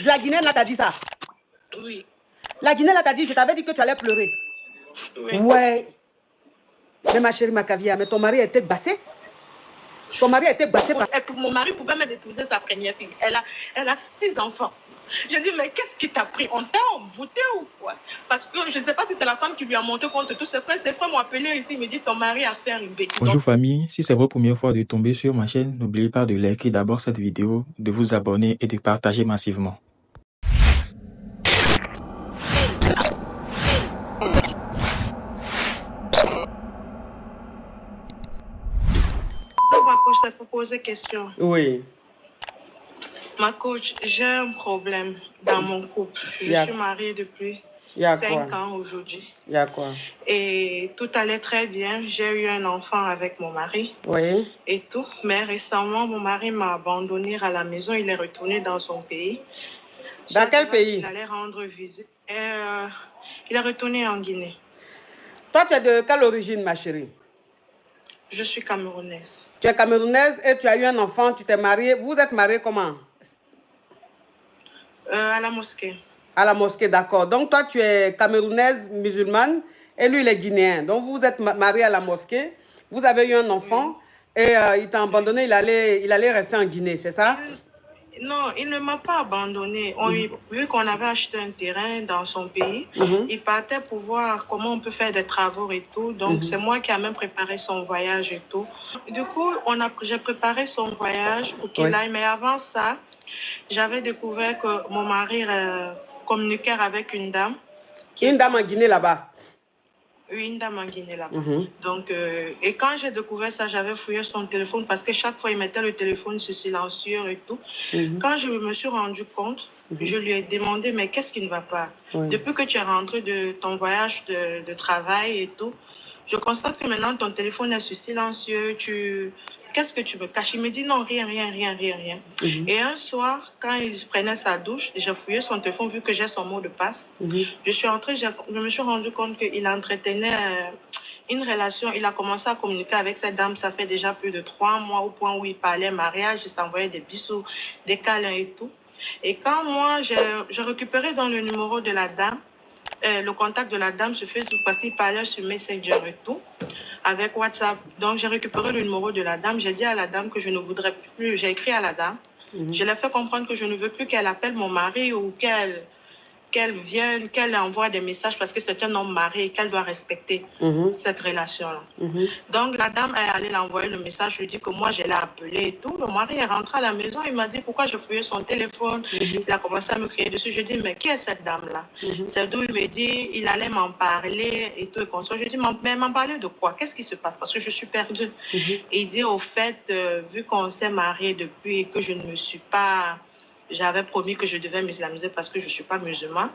La Guinéenne là t'a dit ça? Oui. La Guinéenne là t'a dit, je t'avais dit que tu allais pleurer. Oui. Ouais. Mais ma chérie Macavia, mais ton mari a été bassé? Ton mari a été bassé par... Mon mari pouvait même épouser sa première fille. Elle a 6 enfants. Je dis, mais qu'est-ce qui t'a pris? On t'a envoûté ou quoi? Parce que je ne sais pas si c'est la femme qui lui a monté contre tous ses frères. Ses frères m'ont appelé ici, ils me disent, ton mari a fait une bêtise. Bonjour famille, si c'est votre première fois de tomber sur ma chaîne, n'oubliez pas de liker d'abord cette vidéo, de vous abonner et de partager massivement. Ma coach t'a posé question. Oui. Ma coach, j'ai un problème dans mon couple. Je suis mariée depuis 5 ans aujourd'hui. Il y a quoi? Et tout allait très bien. J'ai eu un enfant avec mon mari. Oui. Et tout. Mais récemment, mon mari m'a abandonnée à la maison. Il est retourné dans son pays. Dans quel pays? Il allait rendre visite. Il est retourné en Guinée. Toi, tu es de quelle origine, ma chérie? Je suis camerounaise. Tu es camerounaise et tu as eu un enfant, tu t'es mariée. Vous êtes mariés comment? À la mosquée. À la mosquée, d'accord. Donc, toi, tu es camerounaise musulmane et lui, il est guinéen. Donc, vous êtes mariés à la mosquée. Vous avez eu un enfant et il t'a abandonné. Il allait rester en Guinée, c'est ça? Non, il ne m'a pas abandonné. Vu qu'on avait acheté un terrain dans son pays, il partait pour voir comment on peut faire des travaux et tout. Donc, c'est moi qui ai même préparé son voyage et tout. Du coup, j'ai préparé son voyage pour qu'il aille. Mais avant ça, j'avais découvert que mon mari communiquait avec une dame. Une dame en Guinée là-bas? Oui, une dame en Guinée là-bas. Donc, et quand j'ai découvert ça, j'avais fouillé son téléphone parce que chaque fois, il mettait le téléphone sur silencieux et tout. Quand je me suis rendu compte, je lui ai demandé, mais qu'est-ce qui ne va pas? Depuis que tu es rentré de ton voyage de travail et tout, je constate que maintenant, ton téléphone est sur silencieux. Qu'est-ce que tu me caches? Il me dit non, rien. Et un soir, quand il prenait sa douche, j'ai fouillé son téléphone vu que j'ai son mot de passe. Je suis entrée, je me suis rendu compte qu'il entretenait une relation. Il a commencé à communiquer avec cette dame, ça fait déjà plus de 3 mois, au point où il parlait mariage, il s'envoyait des bisous, des câlins et tout. Et quand moi, j'ai récupéré dans le numéro de la dame, le contact de la dame sur Facebook parce qu'il parlait sur Messenger et tout, avec WhatsApp. Donc, j'ai récupéré le numéro de la dame. J'ai dit à la dame que je ne voudrais plus. J'ai écrit à la dame. Je l'ai fait comprendre que je ne veux plus qu'elle appelle mon mari ou qu'elle vienne, qu'elle envoie des messages parce que c'est un homme marié et qu'elle doit respecter cette relation-là. Donc, la dame est allée l'envoyer le message. Je lui ai dit que moi, je l'ai appelé et tout. Le mari est rentré à la maison. Il m'a dit pourquoi je fouillais son téléphone. Il a commencé à me crier dessus. Je lui ai dit, mais qui est cette dame-là? C'est d'où il me dit, il allait m'en parler et tout. Et comme ça, je lui ai dit, mais m'en parler de quoi? Qu'est-ce qui se passe? Parce que je suis perdue. Il dit, au fait, vu qu'on s'est mariés depuis et que je ne me suis pas... J'avais promis que je devais m'islamiser parce que je ne suis pas musulman.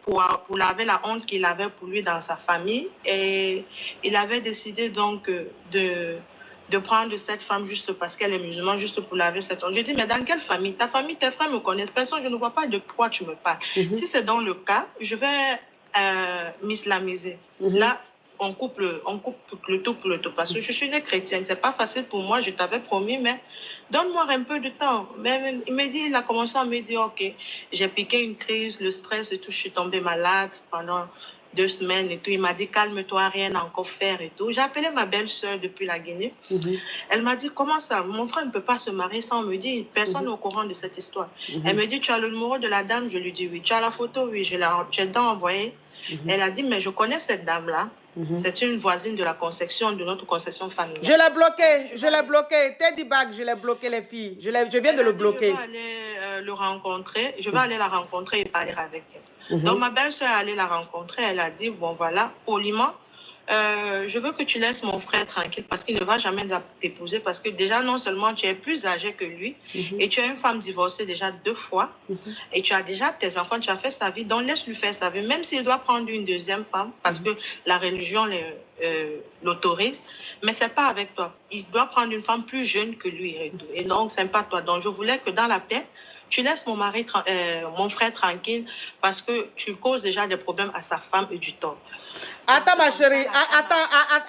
Pour laver la honte qu'il avait pour lui dans sa famille. Et il avait décidé donc de prendre cette femme juste parce qu'elle est musulmane, juste pour laver cette honte. Je dis, mais dans quelle famille? Ta famille, tes frères me connaissent. Personne, je ne vois pas de quoi tu me parles. Si c'est dans le cas, je vais m'islamiser. Là, on coupe le tout pour le tout. Parce que je suis une chrétienne. C'est pas facile pour moi. Je t'avais promis, mais donne-moi un peu de temps. Mais il m'a dit, il a commencé à me dire, ok, j'ai piqué une crise, le stress et tout. Je suis tombée malade pendant 2 semaines et tout. Il m'a dit, calme-toi, rien à encore faire et tout. J'ai appelé ma belle-sœur depuis la Guinée. Elle m'a dit, comment ça? Mon frère ne peut pas se marier sans me dire. Personne n'est au courant de cette histoire. Elle me dit, tu as le numéro de la dame? Je lui dis oui. Tu as la photo? Oui, j'ai donc envoyé. Elle a dit, mais je connais cette dame-là. C'est une voisine de la conception, de notre conception familiale. Je l'ai bloqué. Teddy Bag, je l'ai bloqué, les filles. Je viens de le bloquer. Je vais aller le rencontrer. Je vais aller la rencontrer et parler avec elle. Donc, ma belle-sœur est allée la rencontrer. Elle a dit, bon, voilà, poliment, je veux que tu laisses mon frère tranquille parce qu'il ne va jamais t'épouser parce que déjà, non seulement tu es plus âgé que lui et tu es une femme divorcée déjà 2 fois et tu as déjà tes enfants, tu as fait sa vie, donc laisse-lui faire sa vie, même s'il doit prendre une deuxième femme parce que la religion l'autorise, mais c'est pas avec toi. Il doit prendre une femme plus jeune que lui et donc c'est pas toi. Donc je voulais que dans la paix, tu laisses mon frère tranquille parce que tu causes déjà des problèmes à sa femme et du tort. Attends, ma chérie.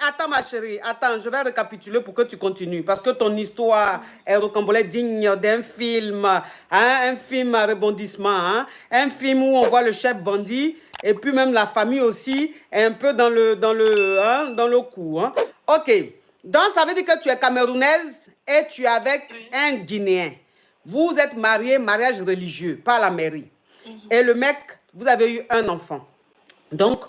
Attends, ma chérie. Attends, je vais récapituler pour que tu continues. Parce que ton histoire est rocambolesque, digne d'un film. Hein, un film à rebondissement. Hein, un film où on voit le chef bandit. Et puis même la famille aussi est un peu dans le coup. Hein. Ok. Donc, ça veut dire que tu es camerounaise et tu es avec un Guinéen. Vous êtes mariés, mariage religieux, par la mairie. Et le mec, vous avez eu un enfant. Donc,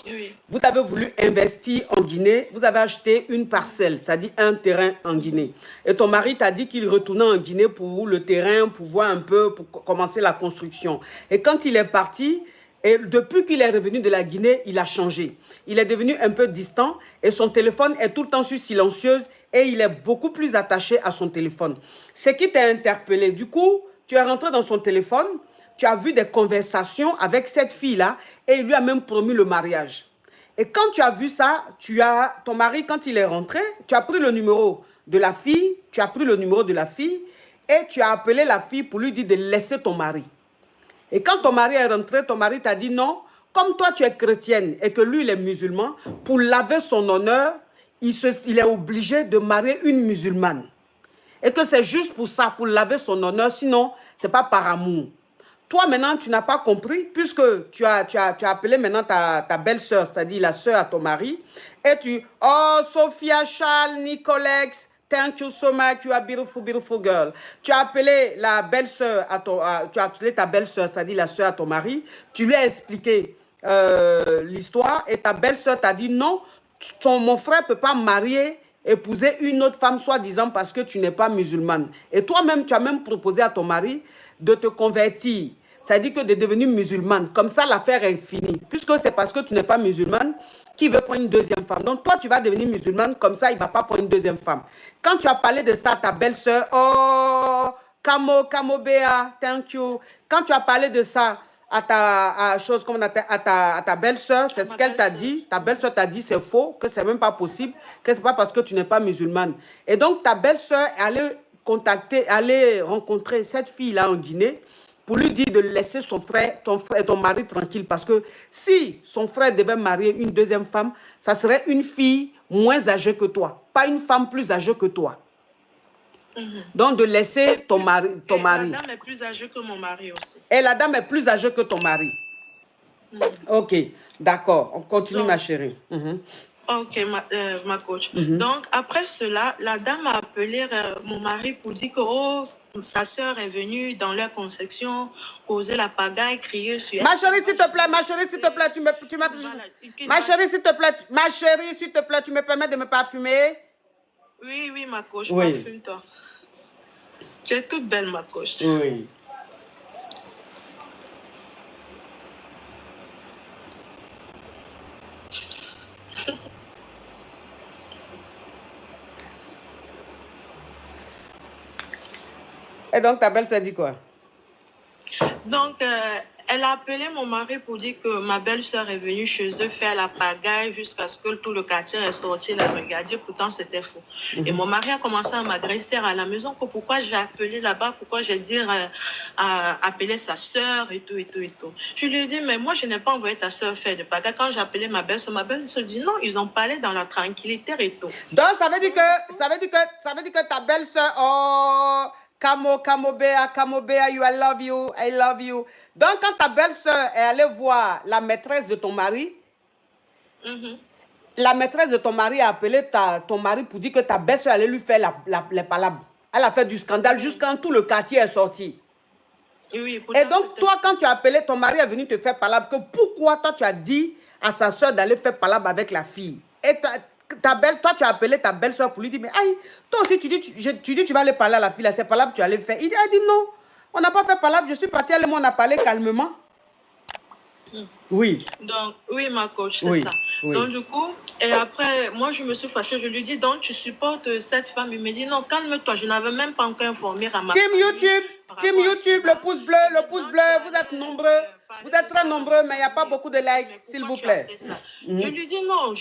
vous avez voulu investir en Guinée, vous avez acheté une parcelle, c'est-à-dire un terrain en Guinée. Et ton mari t'a dit qu'il retournait en Guinée pour le terrain, pour voir un peu, pour commencer la construction. Et quand il est parti, et depuis qu'il est revenu de la Guinée, il a changé. Il est devenu un peu distant et son téléphone est tout le temps sur silencieuse et il est beaucoup plus attaché à son téléphone. Ce qui t'a interpellé. Du coup, tu es rentré dans son téléphone, tu as vu des conversations avec cette fille-là et il lui a même promis le mariage. Et quand tu as vu ça, ton mari, quand il est rentré, tu as pris le numéro de la fille, et tu as appelé la fille pour lui dire de laisser ton mari. Et quand ton mari est rentré, ton mari t'a dit non, comme toi tu es chrétienne et que lui il est musulman, pour laver son honneur, il est obligé de marier une musulmane. Et que c'est juste pour ça, pour laver son honneur, sinon ce n'est pas par amour. Toi maintenant tu n'as pas compris, puisque tu as appelé maintenant ta belle-sœur, c'est-à-dire la sœur à ton mari, et oh Sophia, Charles, Nicolex, thank you so much, you are beautiful, beautiful girl. Tu as appelé la belle-sœur tu as appelé ta belle-sœur, c'est-à-dire la sœur à ton mari. Tu lui as expliqué l'histoire et ta belle-sœur t'a dit non, mon frère ne peut pas épouser une autre femme, soi-disant parce que tu n'es pas musulmane. Et toi-même, tu as même proposé à ton mari de te convertir. C'est-à-dire que de devenir musulmane. Comme ça, l'affaire est finie. Puisque c'est parce que tu n'es pas musulmane qui veut prendre une deuxième femme. Donc, toi, tu vas devenir musulmane, comme ça, il ne va pas prendre une deuxième femme. Quand tu as parlé de ça à ta belle-sœur, oh, Kamo Béa, thank you. Quand tu as parlé de ça à ta belle-sœur, c'est ce qu'elle t'a dit. Ta belle-sœur t'a dit c'est faux, que c'est même pas possible, que c'est pas parce que tu n'es pas musulmane. Et donc, ta belle-sœur est allée rencontrer cette fille-là en Guinée, pour lui dire de laisser ton mari tranquille. Parce que si son frère devait marier une deuxième femme, ça serait une fille moins âgée que toi. Pas une femme plus âgée que toi. Donc de laisser ton mari. La dame est plus âgée que mon mari aussi. Et la dame est plus âgée que ton mari. Ok, d'accord. On continue, ma chérie. Ok, ma coach. Donc, après cela, la dame a appelé mon mari pour dire que sa soeur est venue dans leur conception, causer la pagaille, crier sur elle. Ma chérie, s'il te plaît, ma chérie, s'il te plaît, ma chérie, s'il te plaît, ma chérie, s'il te plaît, tu me permets de me parfumer? Oui, ma coach, parfume-toi. Tu es toute belle, ma coach. Oui. Et donc, ta belle-sœur dit quoi? Donc, elle a appelé mon mari pour dire que ma belle-sœur est venue chez eux faire la pagaille jusqu'à ce que tout le quartier est sorti la regarder. Pourtant, c'était faux. Et mon mari a commencé à m'agresser à la maison. Pourquoi j'ai appelé là-bas? Pourquoi j'ai dit à appeler sa sœur et tout. Je lui ai dit, mais moi, je n'ai pas envoyé ta sœur faire de pagaille. Quand j'ai appelé ma belle-sœur dit non, ils ont parlé dans la tranquillité et tout. Donc, ça veut dire que ta belle-sœur, oh... Kamo Béa, I love you. Donc, quand ta belle-sœur est allée voir la maîtresse de ton mari, la maîtresse de ton mari a appelé ton mari pour dire que ta belle-sœur allait lui faire les palabres. Elle a fait du scandale jusqu'à tout le quartier est sorti. Oui, et donc, toi, quand tu as appelé, ton mari est venu te faire palabre, que pourquoi toi, tu as dit à sa soeur d'aller faire palabre avec la fille. Et toi, tu as appelé ta belle-soeur pour lui dire, mais aïe, toi aussi, tu dis tu vas aller parler à la fille, là, c'est palabre, tu allais faire. Il a dit non, on n'a pas fait palabre, je suis partie, elle et moi, on a parlé calmement. Oui. Donc, oui, ma coach, c'est ça. Oui. Donc, du coup, et après, moi, je me suis fâchée. Je lui dis, donc, tu supportes cette femme. Il me dit, non, calme-toi. Je n'avais même pas encore informé à ma Team YouTube, le pouce bleu, vous êtes nombreux. Vous êtes très nombreux, mais il n'y a pas beaucoup de likes, s'il vous plaît. Je lui dis non,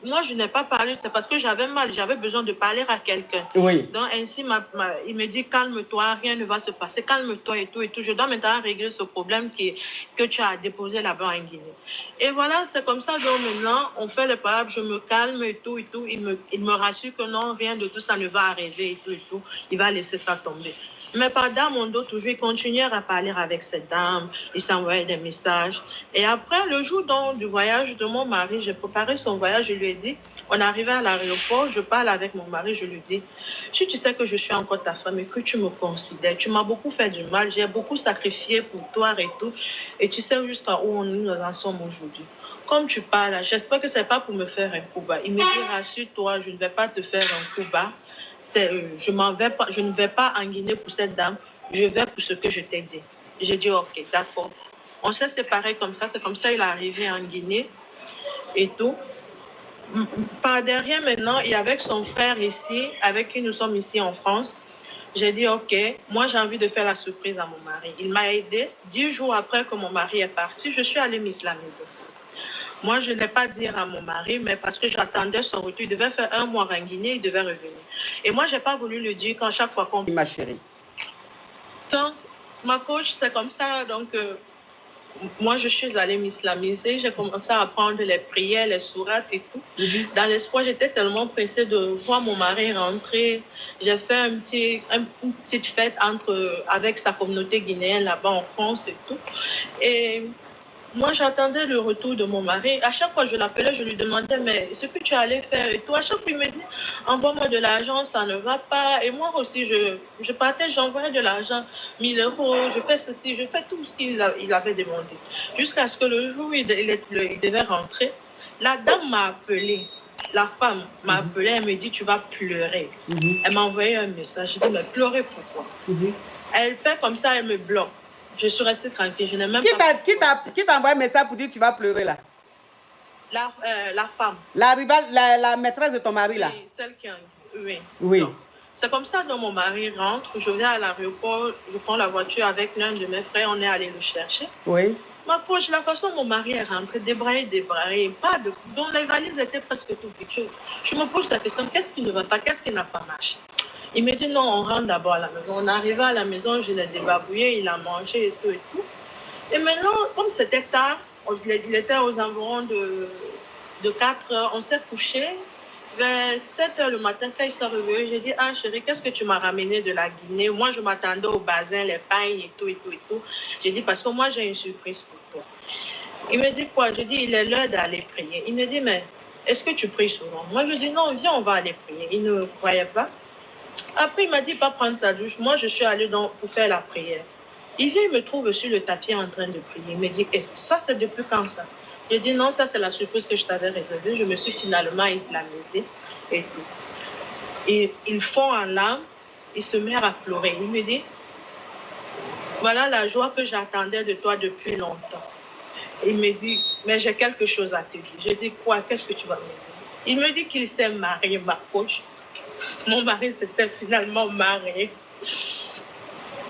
moi je n'ai pas parlé, c'est parce que j'avais mal, j'avais besoin de parler à quelqu'un. Oui. Donc ainsi, il me dit calme-toi, rien ne va se passer, calme-toi et tout et tout. Je dois maintenant régler ce problème que tu as déposé là-bas en Guinée. Et voilà, c'est comme ça. Donc maintenant, on fait le parable, je me calme et tout et tout. Il me rassure que non, rien de tout ça ne va arriver et tout et tout. Il va laisser ça tomber. Mais par-delà mon dos, toujours, il continuait à parler avec cette dame. Il s'envoyait des messages. Et après, le jour du voyage de mon mari, j'ai préparé son voyage. Je lui ai dit, on est arrivé à l'aéroport, je parle avec mon mari, je lui dis, si tu sais que je suis encore ta femme et que tu me considères, tu m'as beaucoup fait du mal, j'ai beaucoup sacrifié pour toi et tout. Et tu sais jusqu'à où nous en sommes aujourd'hui. Comme tu parles, j'espère que ce n'est pas pour me faire un coup bas. Il me dit, rassure-toi, je ne vais pas te faire un coup bas. Je ne vais pas en Guinée pour cette dame, je vais pour ce que je t'ai dit. J'ai dit, ok, d'accord. On s'est séparés comme ça, c'est comme ça il est arrivé en Guinée et tout. Par derrière maintenant, et avec son frère ici, avec qui nous sommes ici en France, j'ai dit, ok, moi j'ai envie de faire la surprise à mon mari. Il m'a aidé. 10 jours après que mon mari est parti, je suis allée m'islamiser. Moi, je n'ai pas dit à mon mari, mais parce que j'attendais son retour. Il devait faire 1 mois en Guinée, il devait revenir. Et moi, je n'ai pas voulu le dire quand chaque fois qu'on... Ma chérie. Donc, ma coach, c'est comme ça. Donc, moi, je suis allée m'islamiser. J'ai commencé à apprendre les prières, les sourates et tout. Dans l'espoir, j'étais tellement pressée de voir mon mari rentrer. J'ai fait une petite fête avec sa communauté guinéenne là-bas en France et tout. Et... moi, j'attendais le retour de mon mari. À chaque fois, je l'appelais, je lui demandais, mais ce que tu allais faire et tout. À chaque fois, il me dit, envoie-moi de l'argent, ça ne va pas. Et moi aussi, je partais, j'envoyais de l'argent, 1000 euros, je fais ceci, je fais tout ce qu'il avait demandé. Jusqu'à ce que le jour où il devait rentrer, la dame m'a appelé. La femme m'a appelé, elle me dit, tu vas pleurer. Elle m'a envoyé un message. Je dis, mais pleurer pourquoi? Elle fait comme ça, elle me bloque. Je suis restée tranquille. Je n'ai même pas... Qui t'a envoyé un message pour dire que tu vas pleurer là? La femme. La maîtresse de ton mari là? Oui, celle qui a... Oui. Oui. C'est comme ça que mon mari rentre. Je vais à l'aéroport, je prends la voiture avec l'un de mes frères. On est allé le chercher. Oui. Ma coach, la façon dont mon mari est rentré, débraillé, pas de... Donc les valises étaient presque tout vide. Je me pose la question, qu'est-ce qui ne va pas? Qu'est-ce qui n'a pas marché? Il me dit non, on rentre d'abord à la maison. On est arrivé à la maison, je l'ai débarbouillé, il a mangé et tout et tout. Et maintenant, comme c'était tard, il était aux environs de 4 heures, on s'est couché. Vers 7 heures le matin, quand il s'est réveillé, j'ai dit, ah chérie, qu'est-ce que tu m'as ramené de la Guinée? Moi, je m'attendais au bazin, les pains et tout et tout et tout. J'ai dit, parce que moi, j'ai une surprise pour toi. Il me dit quoi? Je dis, il est l'heure d'aller prier. Il me dit, mais est-ce que tu pries souvent? Moi, je dis, non, viens, on va aller prier. Il ne croyait pas. Après, il m'a dit pas prendre sa douche. Moi, je suis allée pour faire la prière. Il vient, il me trouve sur le tapis en train de prier. Il me dit, ça, c'est depuis quand ça? J'ai dit, non, ça, c'est la surprise que je t'avais réservée. Je me suis finalement islamisée et tout. Et il fond en larmes, il se met à pleurer. Il me dit, voilà la joie que j'attendais de toi depuis longtemps. Il me dit, mais j'ai quelque chose à te dire. Je dis, quoi? Qu'est-ce que tu vas me dire? Il me dit qu'il s'est marié, ma coach. Mon mari s'était finalement marié.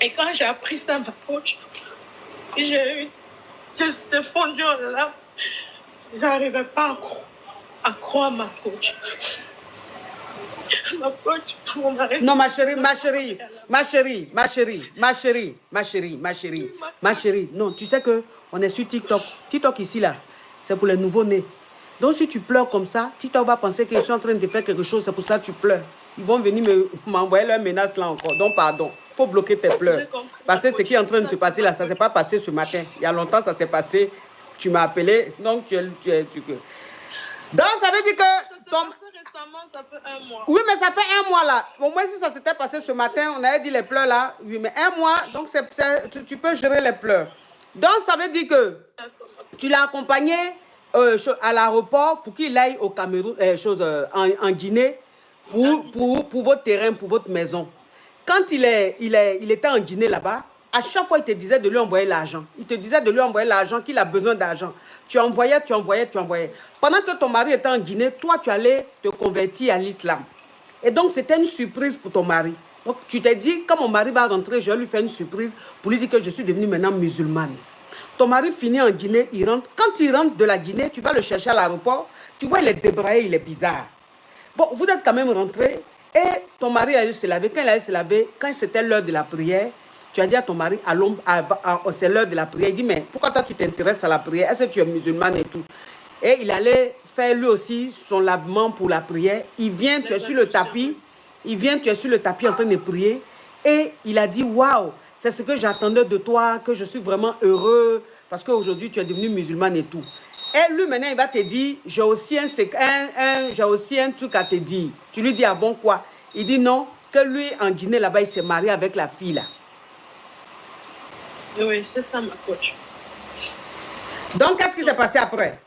Et quand j'ai appris ça, ma coach, j'ai fondu en larmes. Je n'arrivais pas à croire ma coach. Ma coach, mon mari... Non, ma chérie. Non, tu sais qu'on est sur TikTok. TikTok ici, là, c'est pour les nouveaux-nés. Donc, si tu pleures comme ça, TikTok va penser que je suis en train de faire quelque chose, c'est pour ça que tu pleures. Ils vont venir m'envoyer leurs menaces là encore. Donc, pardon, il faut bloquer tes pleurs. Parce que ce qui est en train de se passer là, ça ne s'est pas passé ce matin. Il y a longtemps, ça s'est passé. Tu m'as appelé, donc donc, ça veut dire que... Récemment, ça fait 1 mois. Oui, mais ça fait 1 mois là. Au moins, si ça s'était passé ce matin, on avait dit les pleurs là. Oui, mais 1 mois, donc tu peux gérer les pleurs. Donc, ça veut dire que tu l'as accompagné à l'aéroport pour qu'il aille au Cameroun, en Guinée, pour votre terrain, pour votre maison. Quand il était en Guinée là-bas, à chaque fois, il te disait de lui envoyer l'argent. Il te disait de lui envoyer l'argent, qu'il a besoin d'argent. Tu envoyais. Pendant que ton mari était en Guinée, toi, tu allais te convertir à l'islam. Et donc, c'était une surprise pour ton mari. Donc, tu t'es dit, quand mon mari va rentrer, je vais lui faire une surprise pour lui dire que je suis devenue maintenant musulmane. ton mari finit en Guinée, il rentre. Quand il rentre de la Guinée, tu vas le chercher à l'aéroport, tu vois, il est débraillé, il est bizarre. Bon, vous êtes quand même rentré et ton mari allait se laver. Quand il allait se laver, quand c'était l'heure de la prière, tu as dit à ton mari, c'est l'heure de la prière. Il dit, mais pourquoi toi tu t'intéresses à la prière? Est-ce que tu es musulmane et tout? Et il allait faire lui aussi son lavement pour la prière. Il vient, tu es sur le tapis. Il vient, tu es sur le tapis en train de prier. Et il a dit, waouh, c'est ce que j'attendais de toi, que je suis vraiment heureux parce qu'aujourd'hui tu es devenu musulmane et tout. Et lui maintenant il va te dire, j'ai aussi un truc à te dire. Tu lui dis, ah bon quoi? Il dit non, que lui en Guinée là-bas il s'est marié avec la fille là. Oui, c'est ça ma coach. Donc qu'est-ce qui s'est passé après?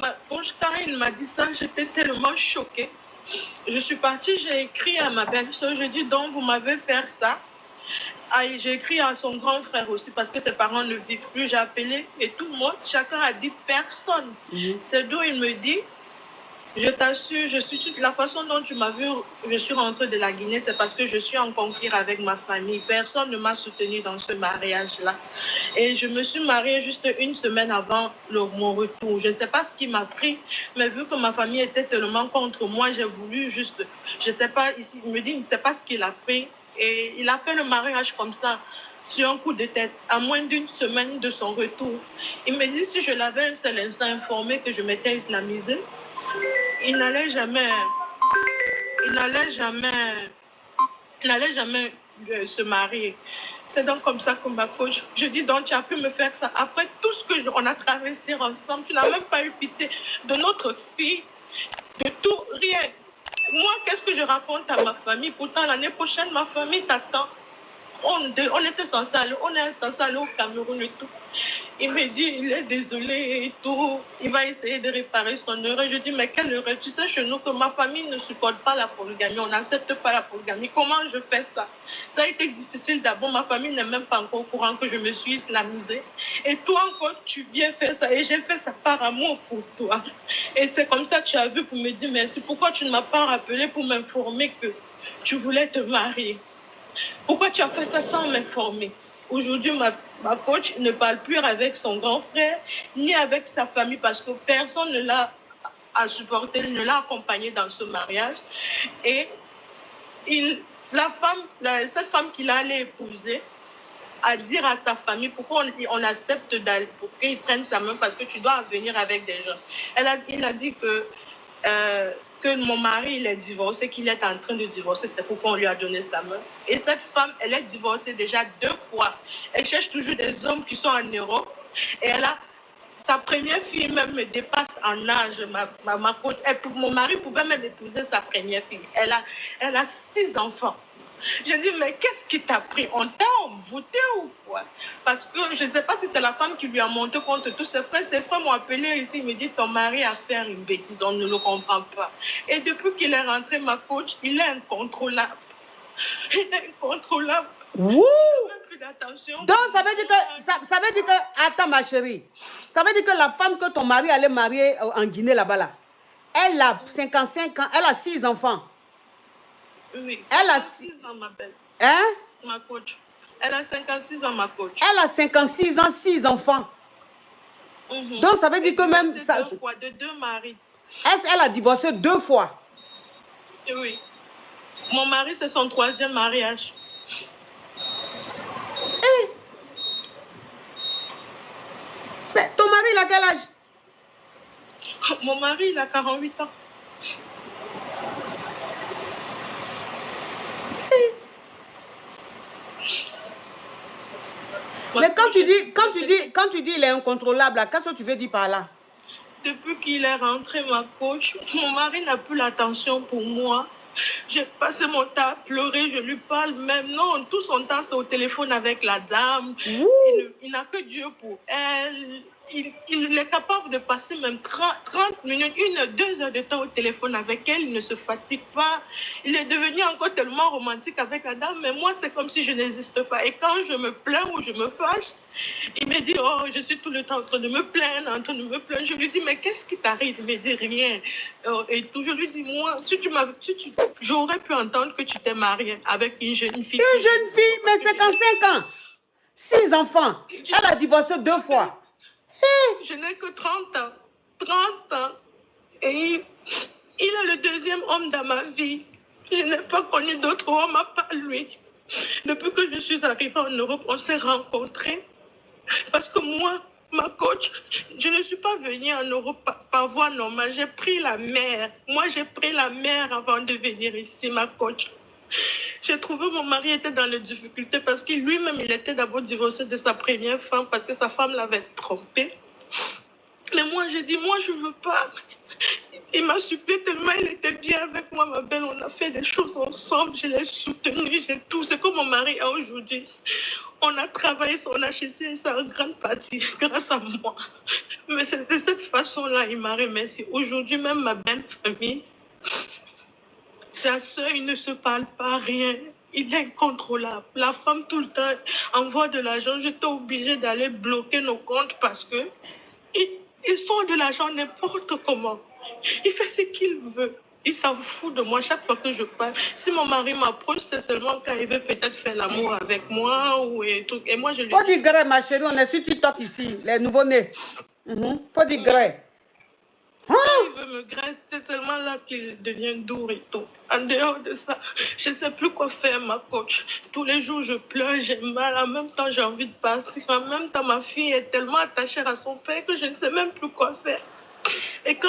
Ma coach, quand il m'a dit ça, j'étais tellement choquée. Je suis partie, j'ai écrit à ma belle-soeur, je dis donc vous m'avez fait ça. J'ai écrit à son grand frère aussi parce que ses parents ne vivent plus. J'ai appelé et tout le monde, chacun a dit personne. C'est d'où il me dit, je t'assure, la façon dont tu m'as vu, je suis rentrée de la Guinée, c'est parce que je suis en conflit avec ma famille. Personne ne m'a soutenue dans ce mariage-là. Et je me suis mariée juste une semaine avant mon retour. Je ne sais pas ce qui m'a pris, mais vu que ma famille était tellement contre moi, j'ai voulu juste, je ne sais pas, ici, il me dit, il ne sait pas ce qu'il a pris. Et il a fait le mariage comme ça, sur un coup de tête, à moins d'une semaine de son retour. Il me dit, si je l'avais un seul instant informé que je m'étais islamisée, il n'allait jamais se marier. C'est donc comme ça que ma coach, je dis donc tu as pu me faire ça. Après tout ce que on a traversé ensemble, tu n'as même pas eu pitié de notre fille, de tout, rien. Moi, qu'est-ce que je raconte à ma famille? Pourtant, l'année prochaine, ma famille t'attend. On était censé aller, au Cameroun et tout. Il me dit, il est désolé et tout. Il va essayer de réparer son erreur. Je dis, mais quelle erreur? Tu sais, chez nous, que ma famille ne supporte pas la polygamie. On n'accepte pas la polygamie. Comment je fais ça? Ça a été difficile d'abord. Ma famille n'est même pas encore au courant que je me suis islamisée. Et toi encore, tu viens faire ça. Et j'ai fait ça par amour pour toi. Et c'est comme ça que tu as vu pour me dire merci. Pourquoi tu ne m'as pas rappelé pour m'informer que tu voulais te marier? Pourquoi tu as fait ça sans m'informer? Aujourd'hui, ma coach ne parle plus avec son grand frère, ni avec sa famille, parce que personne ne l'a supporté, ne l'a accompagné dans ce mariage. Et cette femme qu'il allait épouser, à dire à sa famille pourquoi on accepte d'aller, pour qu'ils prennent sa main, parce que tu dois venir avec des gens. Il a dit que mon mari, il est divorcé, qu'il est en train de divorcer, c'est pourquoi on lui a donné sa main. Et cette femme, elle est divorcée déjà 2 fois. Elle cherche toujours des hommes qui sont en Europe. Et sa première fille même me dépasse en âge, ma côte. Mon mari pouvait même épouser sa première fille. Elle a 6 enfants. Je dis, mais qu'est-ce qui t'a pris? On t'a envoûté ou quoi? Parce que je ne sais pas si c'est la femme qui lui a monté contre tous ses frères. Ses frères m'ont appelé ici, ils me disent, ton mari a fait une bêtise, on ne le comprend pas. Et depuis qu'il est rentré, ma coach, il est incontrôlable. Il est incontrôlable. Wouh! Donc, ça veut dire que, attends ma chérie, ça veut dire que la femme que ton mari allait marier en Guinée là-bas, là, elle a 55 ans, elle a 6 enfants. Oui, elle a 6 ans, ma belle. Hein? Ma coach. Elle a 56 ans, ma coach. Elle a 56 ans, 6 enfants. Donc, ça veut dire que même... Ça, 2 fois, de 2 maris. Elle a divorcé 2 fois. Oui. Mon mari, c'est son 3e mariage. Mais ton mari, il a quel âge? Mon mari, il a 48 ans. Mais quand tu dis il est incontrôlable, qu'est-ce que tu veux dire par là? Depuis qu'il est rentré, ma coach, mon mari n'a plus l'attention pour moi. J'ai passé mon temps à pleurer, je lui parle même. Non, tout son temps, c'est au téléphone avec la dame. Il n'a que Dieu pour elle. Il est capable de passer même 30 minutes, 1 2 heures de temps au téléphone avec elle. Il ne se fatigue pas. Il est devenu encore tellement romantique avec la dame. Mais moi, c'est comme si je n'existe pas. Et quand je me plains ou je me fâche, il me dit, oh, je suis tout le temps en train de me plaindre, Je lui dis, mais qu'est-ce qui t'arrive? Il me dit, rien. Et tout, je lui dis, moi, j'aurais pu entendre que tu t'es mariée avec une jeune fille. Une jeune fille, mais 55 ans. 6 enfants. Elle a divorcé 2 fois. Je n'ai que 30 ans. 30 ans. Et il est le deuxième homme dans ma vie. Je n'ai pas connu d'autre homme à part lui. Depuis que je suis arrivée en Europe, on s'est rencontrés. Parce que moi, ma coach, je ne suis pas venue en Europe par voie normale. J'ai pris la mer. Moi, j'ai pris la mer avant de venir ici, ma coach. J'ai trouvé mon mari était dans les difficultés parce que lui-même, il était d'abord divorcé de sa première femme parce que sa femme l'avait trompé. Mais moi, j'ai dit, moi, je ne veux pas. Il m'a supplié tellement, il était bien avec moi, ma belle. On a fait des choses ensemble, je l'ai soutenu, j'ai tout. C'est comme mon mari a aujourd'hui. On a travaillé son HSC et ça en grande partie grâce à moi. Mais c'est de cette façon-là, il m'a remercié. Aujourd'hui, même ma belle famille, sa soeur, ils ne se parlent pas, rien. Il est incontrôlable. La femme, tout le temps, envoie de l'argent. J'étais obligée d'aller bloquer nos comptes parce que ils sont de l'argent n'importe comment. Il fait ce qu'il veut. Il s'en fout de moi chaque fois que je parle. Si mon mari m'approche, c'est seulement quand il veut peut-être faire l'amour avec moi ou et tout. Et moi, je lui dis... Faut dire gré, ma chérie, on est sur TikTok ici, les nouveaux-nés. Faut dire gré. Quand il veut me graisser, c'est seulement là qu'il devient doux et tout. En dehors de ça, je ne sais plus quoi faire, ma coach. Tous les jours, je pleure, j'ai mal. En même temps, j'ai envie de partir. En même temps, ma fille est tellement attachée à son père que je ne sais même plus quoi faire. Et quand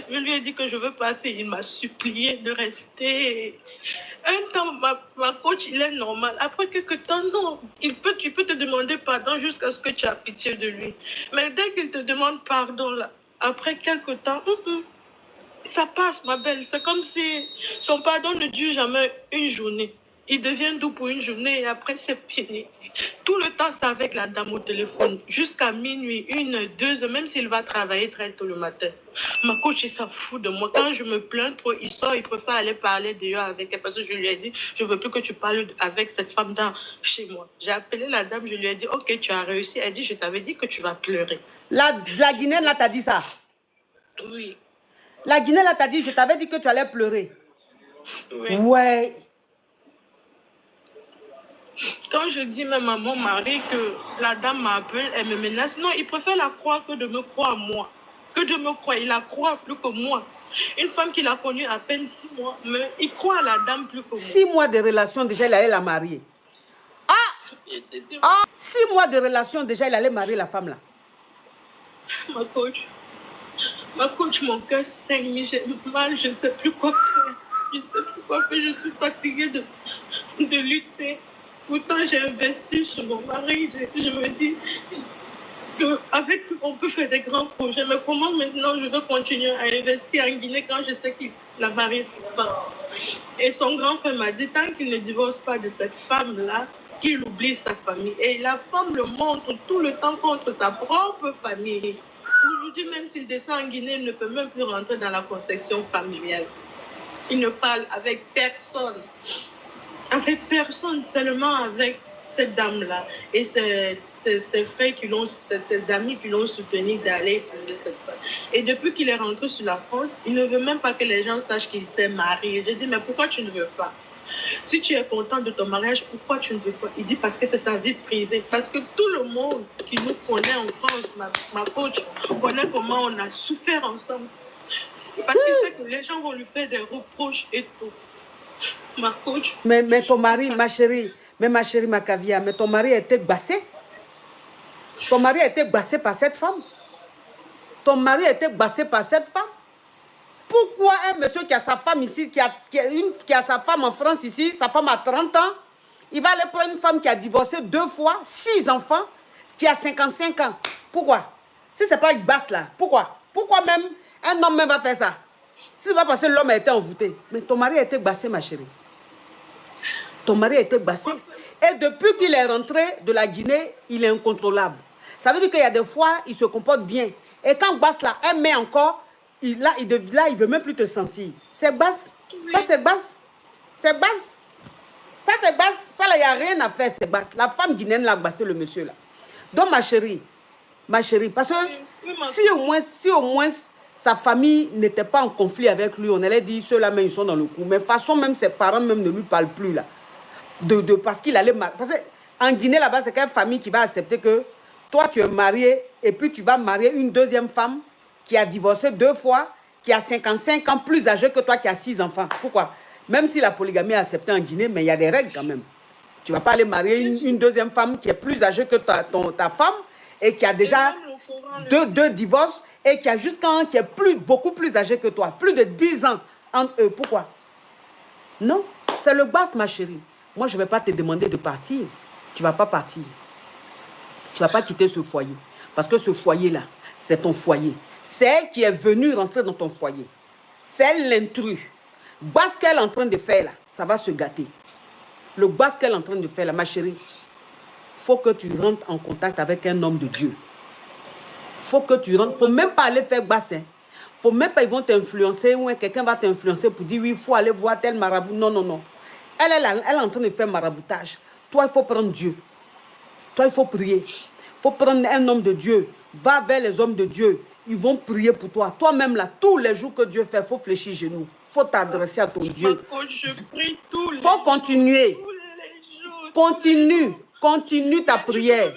je lui ai dit que je veux partir, il m'a supplié de rester. Un temps, ma coach, il est normal. Après quelques temps, non. Il peut te demander pardon jusqu'à ce que tu aies pitié de lui. Mais dès qu'il te demande pardon, là, après quelques temps, ça passe, ma belle. C'est comme si son pardon ne dure jamais une journée. Il devient doux pour une journée et après c'est fini. Tout le temps, c'est avec la dame au téléphone. Jusqu'à minuit, 1, 2 heures, même s'il va travailler très tôt le matin. Ma coach, il s'en fout de moi. Quand je me plains trop, il sort, il préfère aller parler dehors avec elle. Parce que je lui ai dit, je veux plus que tu parles avec cette femme chez moi. J'ai appelé la dame, je lui ai dit, ok, tu as réussi. Elle dit, je t'avais dit que tu vas pleurer. La Guinéenne, là, t'a dit ça? Oui. La Guinéenne, là, t'a dit, je t'avais dit que tu allais pleurer. Oui. Ouais. Quand je dis même à mon mari que la dame m'appelle, elle me menace, non, il préfère la croire que de me croire moi. Que de me croire, il la croit plus que moi. Une femme qu'il a connue à peine 6 mois, mais il croit à la dame plus que moi. 6 mois de relation, déjà, il allait la marier. 6 mois de relation, déjà, il allait marier la femme là. Ma coach, mon cœur saigne, j'ai mal, je ne sais plus quoi faire. Je ne sais plus quoi faire, je suis fatiguée de lutter. Pourtant, j'ai investi sur mon mari. Je me dis qu'avec lui, on peut faire des grands projets. Mais comment maintenant je veux continuer à investir en Guinée quand je sais qu'il a marié cette femme? Et son grand frère m'a dit, tant qu'il ne divorce pas de cette femme-là, qu'il oublie sa famille. Et la femme le montre tout le temps contre sa propre famille. Aujourd'hui, même s'il descend en Guinée, il ne peut même plus rentrer dans la conception familiale. Il ne parle avec personne. Avec personne, seulement avec cette dame-là et ses frères, ses amis qui l'ont soutenu d'aller épouser cette femme. Et depuis qu'il est rentré sur la France, il ne veut même pas que les gens sachent qu'il s'est marié. Je dis, mais pourquoi tu ne veux pas? Si tu es content de ton mariage, pourquoi tu ne veux pas? Il dit, parce que c'est sa vie privée. Parce que tout le monde qui nous connaît en France, ma coach, connaît comment on a souffert ensemble. Parce qu'il sait que les gens vont lui faire des reproches et tout. Ma coach. Mais ton mari, ma chérie, ma caviar, mais ton mari a été bassé. Ton mari a été bassé par cette femme. Ton mari a été bassé par cette femme. Pourquoi un monsieur qui a sa femme ici, qui a sa femme en France ici, sa femme a 30 ans, il va aller prendre une femme qui a divorcé 2 fois, 6 enfants, qui a 55 ans? Pourquoi? Si ce n'est pas une basse là, pourquoi? Pourquoi même un homme même va faire ça? Si c'est pas parce que l'homme a été envoûté. Mais ton mari a été bassé, ma chérie. Ton mari a été bassé. Et depuis qu'il est rentré de la Guinée, il est incontrôlable. Ça veut dire qu'il y a des fois, il se comporte bien. Et quand basse là, elle met encore, il veut même plus te sentir. C'est basse. Ça, c'est basse. C'est basse. Ça, c'est basse. Ça, là, il n'y a rien à faire, c'est basse. La femme guinéenne l'a bassé, le monsieur là. Donc, ma chérie, parce que si au moins sa famille n'était pas en conflit avec lui, on allait dire ceux-là même ils sont dans le coup. Mais de toute façon, même ses parents même ne lui parlent plus là. Parce qu'il allait... Parce que En Guinée, là-bas, c'est quelle famille qui va accepter que toi, tu es marié et puis tu vas marier une deuxième femme qui a divorcé 2 fois, qui a 55 ans, plus âgée que toi, qui a 6 enfants. Pourquoi? Même si la polygamie est acceptée en Guinée, mais il y a des règles quand même. Tu ne vas pas aller marier une deuxième femme qui est plus âgée que ta femme et qui a déjà 2 divorces et qui a jusqu'à un qui est beaucoup plus âgé que toi. Plus de 10 ans entre eux. Pourquoi? Non, c'est le basse, ma chérie. Moi, je ne vais pas te demander de partir. Tu ne vas pas partir. Tu ne vas pas quitter ce foyer. Parce que ce foyer-là, c'est ton foyer. C'est elle qui est venue rentrer dans ton foyer. C'est elle l'intrus. Basse qu'elle est en train de faire là, ça va se gâter. Le basse qu'elle est en train de faire là, ma chérie, il faut que tu rentres en contact avec un homme de Dieu. Il faut que tu rentres. Il ne faut même pas aller faire basse. Il ne faut même pas, ils vont t'influencer ou quelqu'un va t'influencer pour dire oui, il faut aller voir tel marabout. Non, non, non. Elle est en train de faire maraboutage. Toi, il faut prendre Dieu. Toi, il faut prier. Il faut prendre un homme de Dieu. Va vers les hommes de Dieu. Ils vont prier pour toi. Toi-même, là, tous les jours que Dieu fait, il faut fléchir genoux. Il faut t'adresser à ton Dieu. Je prie tous les jours. Il faut continuer. Continue ta prière.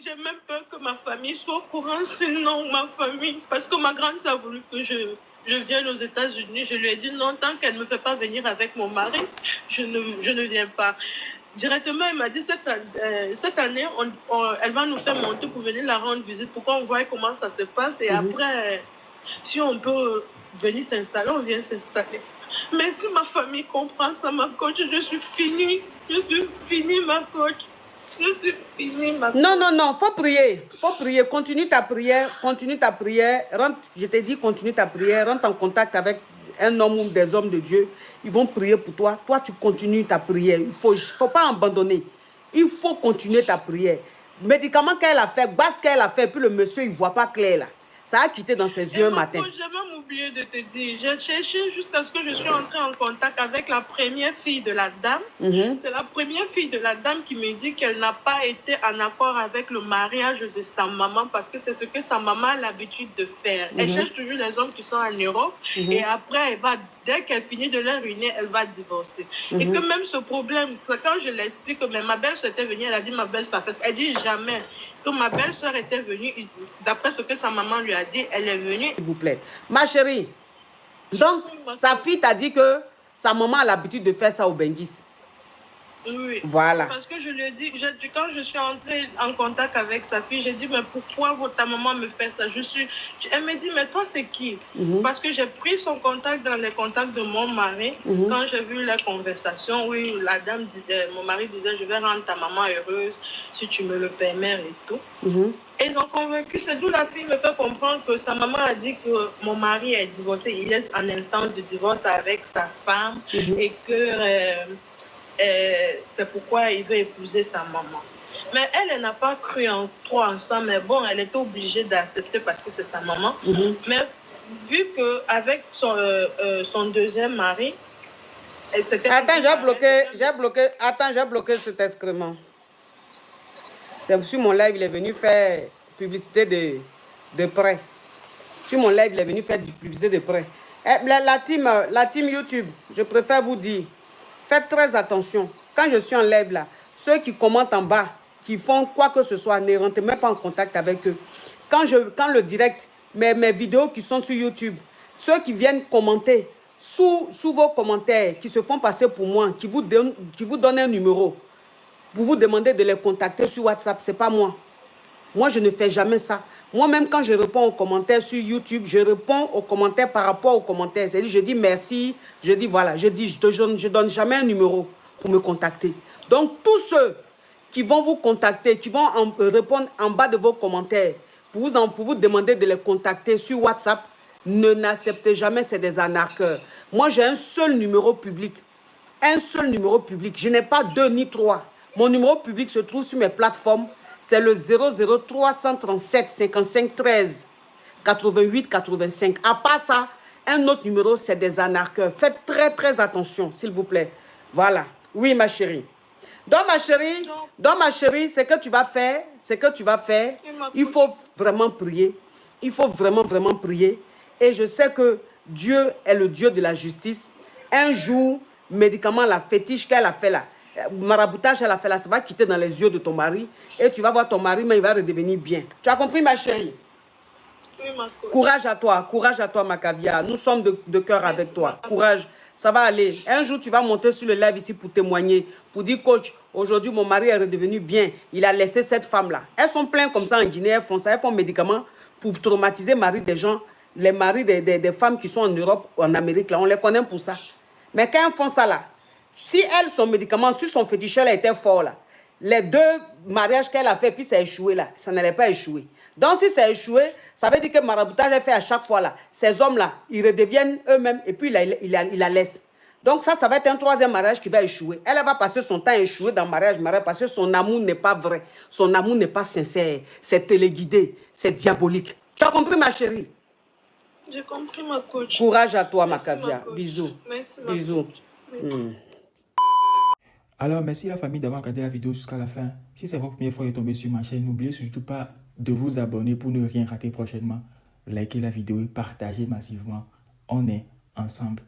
J'ai même peur que ma famille soit au courant, sinon ma famille. Parce que ma grande soeur a voulu que je vienne aux États-Unis. Je lui ai dit non, tant qu'elle ne me fait pas venir avec mon mari, je ne viens pas. Directement, elle m'a dit cette année, elle va nous faire monter pour venir la rendre visite, pour qu'on voie comment ça se passe. Et après, si on peut venir s'installer, on vient s'installer. Mais si ma famille comprend ça, ma coach, je suis finie. Je suis finie, ma coach. Je suis finie, ma coach. Non, non, non, faut prier. Faut prier. Continue ta prière. Continue ta prière. Rentre, je t'ai dit, continue ta prière. Rentre en contact avec un homme ou des hommes de Dieu. Ils vont prier pour toi. Toi, tu continues ta prière. Il faut pas abandonner. Il faut continuer ta prière. Médicament qu'elle a fait, base qu'elle a fait, puis le monsieur, il ne voit pas clair là. Ça a quitté dans ses yeux un matin. J'ai même oublié de te dire. J'ai cherché jusqu'à ce que je suis entrée en contact avec la première fille de la dame. C'est la première fille de la dame qui me dit qu'elle n'a pas été en accord avec le mariage de sa maman parce que c'est ce que sa maman a l'habitude de faire. Elle cherche toujours les hommes qui sont en Europe et après, dès qu'elle finit de les ruiner, elle va divorcer. Et que même ce problème, quand je l'explique, ma belle-soeur était venue, elle a dit ma belle-soeur, elle dit jamais que ma belle-soeur était venue, d'après ce que sa maman lui a dit, elle est venue. S'il vous plaît. Ma chérie, donc sa fille t'a dit que sa maman a l'habitude de faire ça au Benguis. Oui. Voilà. Parce que je lui ai dit, quand je suis entrée en contact avec sa fille, j'ai dit, mais pourquoi ta maman me fait ça? Elle me dit, mais toi, c'est qui? Parce que j'ai pris son contact dans les contacts de mon mari. Quand j'ai vu la conversation, oui, la dame disait, mon mari disait, je vais rendre ta maman heureuse si tu me le permets et tout. Et donc, convaincu, c'est d'où la fille me fait comprendre que sa maman a dit que mon mari est divorcé. Il est en instance de divorce avec sa femme et que... c'est pourquoi il veut épouser sa maman. Mais elle n'a pas cru trop en ça, mais bon, elle était obligée d'accepter parce que c'est sa maman. Mais vu qu'avec son deuxième mari, c'était... Attends, j'ai bloqué cet excrément. C'est sur mon live, il est venu faire publicité de près. Sur mon live, il est venu faire du publicité de près. La team YouTube, je préfère vous dire, faites très attention. Quand je suis en live là, ceux qui commentent en bas, qui font quoi que ce soit, ne rentrez même pas en contact avec eux. Quand le direct, mes vidéos qui sont sur YouTube, ceux qui viennent commenter sous vos commentaires, qui se font passer pour moi, qui vous donnent un numéro, pour vous demander de les contacter sur WhatsApp, c'est pas moi. Moi, je ne fais jamais ça. Moi-même, quand je réponds aux commentaires sur YouTube, je réponds aux commentaires par rapport aux commentaires. C'est-à-dire, je dis merci, je dis voilà, je donne jamais un numéro pour me contacter. Donc, tous ceux qui vont vous contacter, qui vont répondre en bas de vos commentaires, pour vous demander de les contacter sur WhatsApp, n'acceptez jamais, c'est des arnaqueurs. Moi, j'ai un seul numéro public. Un seul numéro public. Je n'ai pas 2 ni 3. Mon numéro public se trouve sur mes plateformes. C'est le 00337 55 13 88 85. À part ça, un autre numéro, c'est des arnaqueurs. Faites très, très attention, s'il vous plaît. Voilà. Oui, ma chérie. Donc, ma chérie, ce que tu vas faire, il faut vraiment prier. Il faut vraiment, vraiment prier. Et je sais que Dieu est le Dieu de la justice. Un jour, médicament, la fétiche qu'elle a fait là, maraboutage, elle a fait là, ça va quitter dans les yeux de ton mari. Et tu vas voir ton mari, mais il va redevenir bien. Tu as compris, ma chérie? Oui, ma coach. Courage à toi, ma caviar. Nous sommes de cœur avec toi. Courage, ça va aller. Un jour, tu vas monter sur le live ici pour témoigner, pour dire, coach, aujourd'hui, mon mari est redevenu bien. Il a laissé cette femme-là. Elles sont pleines comme ça en Guinée, elles font ça, elles font médicaments pour traumatiser le mari des gens, les maris des femmes qui sont en Europe ou en Amérique, là, on les connaît pour ça. Mais quand elles font ça, là, si elle, son médicament, si son féticheur était fort, là, les 2 mariages qu'elle a fait, puis ça a échoué, là, ça n'allait pas échouer. Donc, si ça a échoué, ça veut dire que maraboutage est fait à chaque fois, là. Ces hommes-là, ils redeviennent eux-mêmes et puis il la laisse. Donc, ça va être un 3e mariage qui va échouer. Elle va passer son temps à échouer dans le mariage parce que son amour n'est pas vrai. Son amour n'est pas sincère. C'est téléguidé. C'est diabolique. Tu as compris, ma chérie? J'ai compris, ma coach. Courage à toi, Merci, ma caviar. coach. Bisous. Merci, ma Bisous. Alors, merci la famille d'avoir regardé la vidéo jusqu'à la fin. Si c'est votre première fois de tomber sur ma chaîne, n'oubliez surtout pas de vous abonner pour ne rien rater prochainement. Likez la vidéo et partagez massivement. On est ensemble.